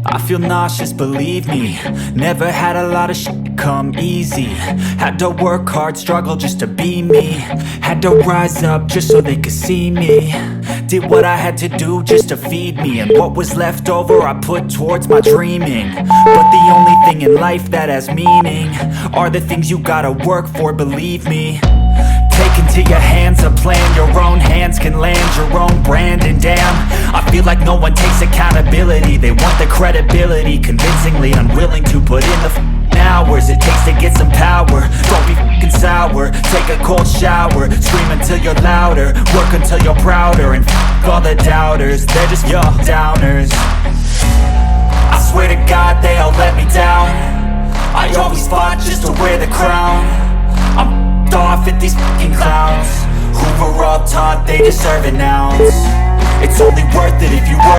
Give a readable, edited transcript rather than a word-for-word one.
I feel nauseous, believe me. Never had a lot of shit come easy. Had to work hard, struggle just to be me. Had to rise up just so they could see me. Did what I had to do just to feed me. And what was left over I put towards my dreaming. But the only thing in life that has meaning are the things you gotta work for, believe me. Take into your hands a plan. Your own hands can land your own brand. And damn, I feel like no one takes accountability. They want the credibility, convincingly unwilling to put in the hours it takes to get some power. Don't be f***ing sour. Take a cold shower. Scream until you're louder. Work until you're prouder. And f*** all the doubters, they're just your downers. I swear to God they all let me down. I always fought just to wear the crown. I'm off at these fucking clowns who were all taught they deserve an ounce. It's only worth it